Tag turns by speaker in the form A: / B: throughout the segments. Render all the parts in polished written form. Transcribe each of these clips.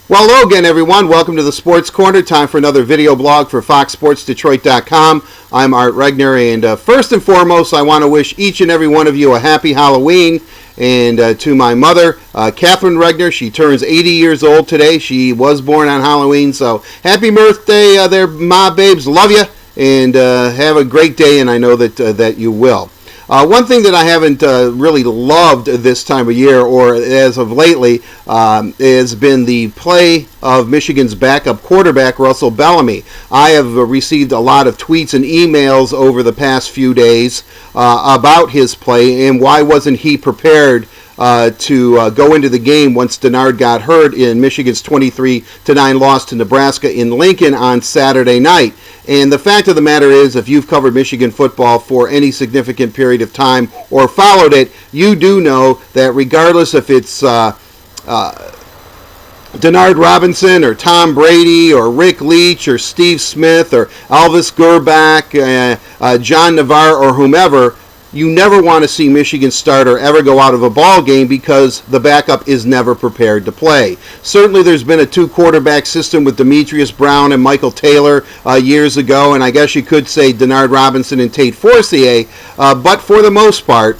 A: Well, hello again, everyone. Welcome to the Sports Corner. Time for another video blog for FoxSportsDetroit.com. I'm Art Regner, and first and foremost, I want to wish each and every one of you a happy Halloween. And to my mother, Catherine Regner, she turns 80 years old today. She was born on Halloween, so happy birthday there, Ma Babes. Love you, and have a great day, and I know that you will. One thing that I haven't really loved this time of year, or as of lately, has been the play of Michigan's backup quarterback, Russell Bellamy. I have received a lot of tweets and emails over the past few days about his play and why wasn't he prepared to go into the game once Denard got hurt in Michigan's 23-9 loss to Nebraska in Lincoln on Saturday night. And the fact of the matter is, if you've covered Michigan football for any significant period of time or followed it, you do know that regardless if it's Denard Robinson or Tom Brady or Rick Leach or Steve Smith or Elvis Grbac, John Navarre or whomever, you never want to see Michigan's starter ever go out of a ball game because the backup is never prepared to play. Certainly there's been a two-quarterback system with Demetrius Brown and Michael Taylor years ago, and I guess you could say Denard Robinson and Tate Forcier, but for the most part,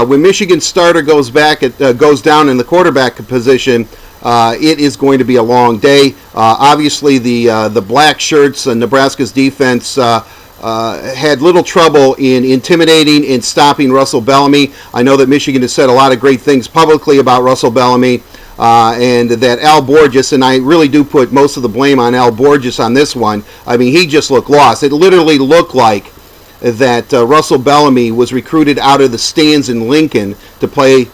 A: when Michigan's starter goes down in the quarterback position, it is going to be a long day. Obviously, the black shirts and Nebraska's defense had little trouble in intimidating and stopping Russell Bellamy. I know that Michigan has said a lot of great things publicly about Russell Bellamy, and that Al Borges, and I really do put most of the blame on Al Borges on this one. I mean, he just looked lost. It literally looked like that Russell Bellamy was recruited out of the stands in Lincoln to play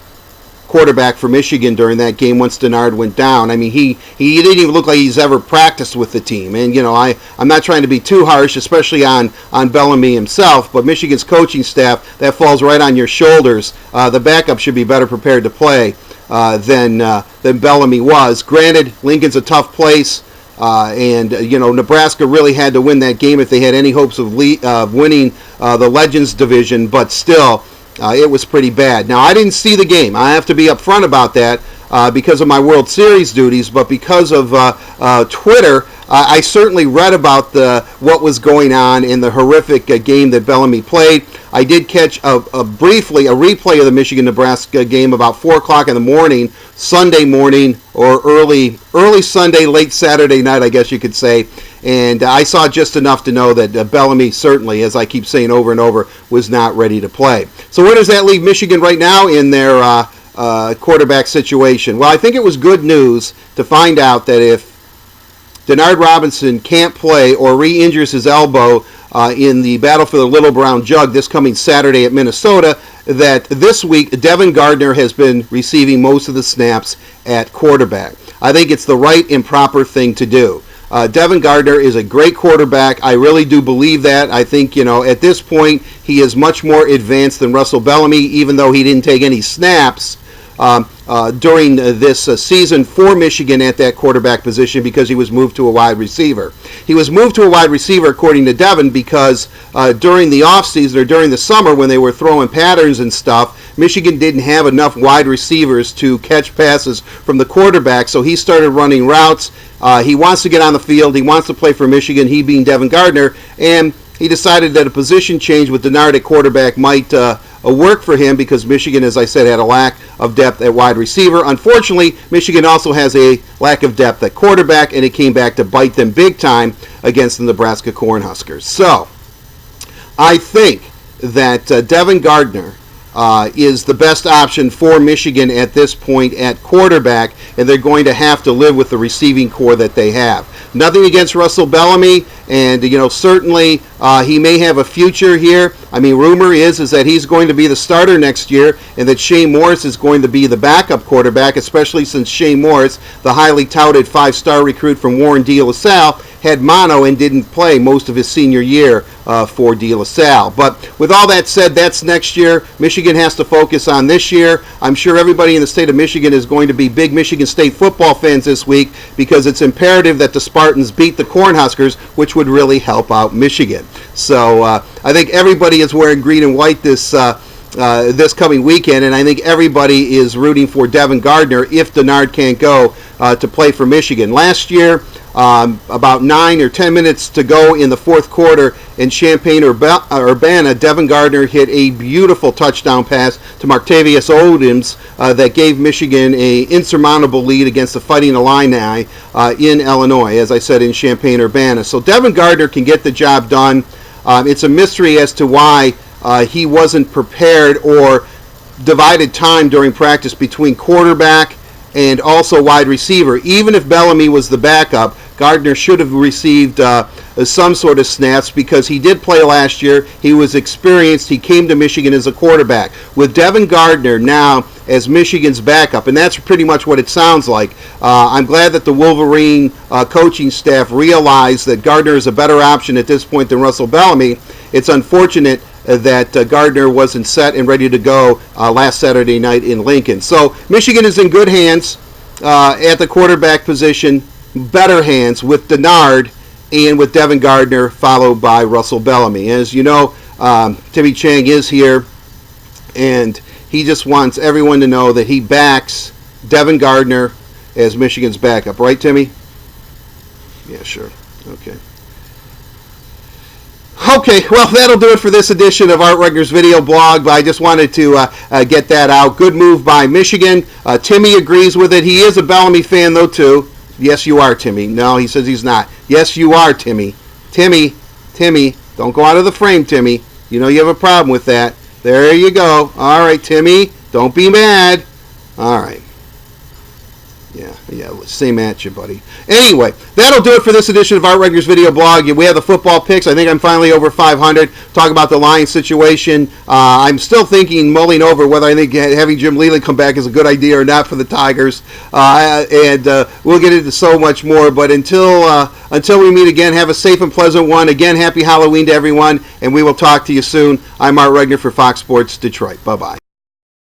A: quarterback for Michigan during that game once Denard went down. I mean, he didn't even look like he's ever practiced with the team. And, you know, I'm not trying to be too harsh, especially on Bellamy himself, but Michigan's coaching staff, that falls right on your shoulders. The backup should be better prepared to play than Bellamy was. Granted, Lincoln's a tough place, and, you know, Nebraska really had to win that game if they had any hopes of winning the Legends division, but still, it was pretty bad. Now, I didn't see the game. I have to be upfront about that because of my World Series duties, but because of Twitter, I certainly read about what was going on in the horrific game that Bellamy played. I did catch briefly a replay of the Michigan-Nebraska game about 4 o'clock in the morning, Sunday morning, or early Sunday, late Saturday night, I guess you could say. And I saw just enough to know that Bellamy certainly, as I keep saying over and over, was not ready to play. So where does that leave Michigan right now in their quarterback situation? Well, I think it was good news to find out that if Denard Robinson can't play or re-injures his elbow in the battle for the Little Brown Jug this coming Saturday at Minnesota, that this week Devin Gardner has been receiving most of the snaps at quarterback. I think it's the right and proper thing to do. Devin Gardner is a great quarterback. I really do believe that. I think, you know, at this point, he is much more advanced than Russell Bellamy, even though he didn't take any snaps during this season for Michigan at that quarterback position because he was moved to a wide receiver. He was moved to a wide receiver, according to Devin, because during the offseason or during the summer when they were throwing patterns and stuff, Michigan didn't have enough wide receivers to catch passes from the quarterback, so he started running routes. He wants to get on the field. He wants to play for Michigan, he being Devin Gardner, and he decided that a position change with Denard at quarterback might work for him because Michigan, as I said, had a lack of depth at wide receiver. Unfortunately, Michigan also has a lack of depth at quarterback, and it came back to bite them big time against the Nebraska Cornhuskers. So, I think that Devin Gardner is the best option for Michigan at this point at quarterback, and they're going to have to live with the receiving core that they have. Nothing against Russell Bellamy, and, you know, certainly he may have a future here. I mean, rumor is that he's going to be the starter next year and that Shane Morris is going to be the backup quarterback, especially since Shane Morris, the highly touted 5-star recruit from Warren De La Salle, had mono and didn't play most of his senior year for De La Salle. But with all that said, that's next year. Michigan has to focus on this year. I'm sure everybody in the state of Michigan is going to be big Michigan State football fans this week because it's imperative that the Spartans beat the Cornhuskers, which would really help out Michigan. So I think everybody is wearing green and white this this coming weekend, and I think everybody is rooting for Devin Gardner if Denard can't go to play for Michigan. Last year, about 9 or 10 minutes to go in the fourth quarter in Champaign-Urbana, Devin Gardner hit a beautiful touchdown pass to Martavius Odoms that gave Michigan an insurmountable lead against the Fighting Illini in Illinois, as I said, in Champaign-Urbana. So Devin Gardner can get the job done. It's a mystery as to why he wasn't prepared or divided time during practice between quarterback and also wide receiver. Even if Bellamy was the backup, Gardner should have received some sort of snaps because he did play last year. He was experienced. He came to Michigan as a quarterback. With Devin Gardner now as Michigan's backup, and that's pretty much what it sounds like. I'm glad that the Wolverine coaching staff realized that Gardner is a better option at this point than Russell Bellamy. It's unfortunate that Gardner wasn't set and ready to go last Saturday night in Lincoln. So Michigan is in good hands at the quarterback position, better hands with Denard and with Devin Gardner, followed by Russell Bellamy. As you know, Timmy Chang is here, and he just wants everyone to know that he backs Devin Gardner as Michigan's backup. Right, Timmy? Yeah, sure. Okay. Okay, well, that'll do it for this edition of Art Regner's video blog, but I just wanted to get that out. Good move by Michigan. Timmy agrees with it. He is a Bellamy fan, though, too. Yes, you are, Timmy. No, he says he's not. Yes, you are, Timmy. Timmy, don't go out of the frame, Timmy. You know you have a problem with that. There you go. All right, Timmy, don't be mad. All right. Yeah, same at you, buddy. Anyway, that'll do it for this edition of Art Regner's video blog. We have the football picks. I think I'm finally over 500. Talk about the Lions situation. I'm still mulling over whether I think having Jim Leyland come back is a good idea or not for the Tigers. And we'll get into so much more. But until we meet again, have a safe and pleasant one. Again, happy Halloween to everyone, and we will talk to you soon. I'm Art Regner for Fox Sports Detroit. Bye-bye.